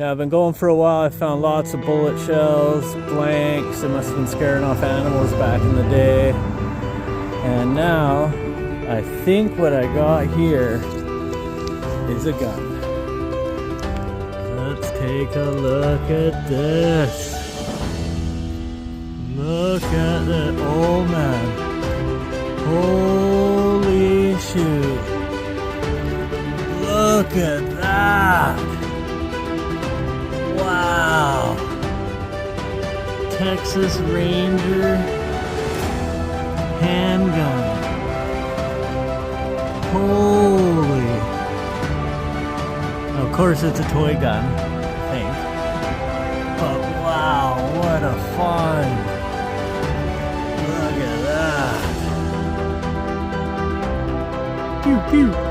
Now I've been going for a while. I found lots of bullet shells, blanks. It must have been scaring off animals back in the day. And now I think what I got here is a gun. Let's take a look at this. Look at that. Oh man. Holy shoot. Look at that. Wow. Texas Ranger handgun. Holy. Of course it's a toy gun, I think. But wow, what a find. Look at that. Pew pew.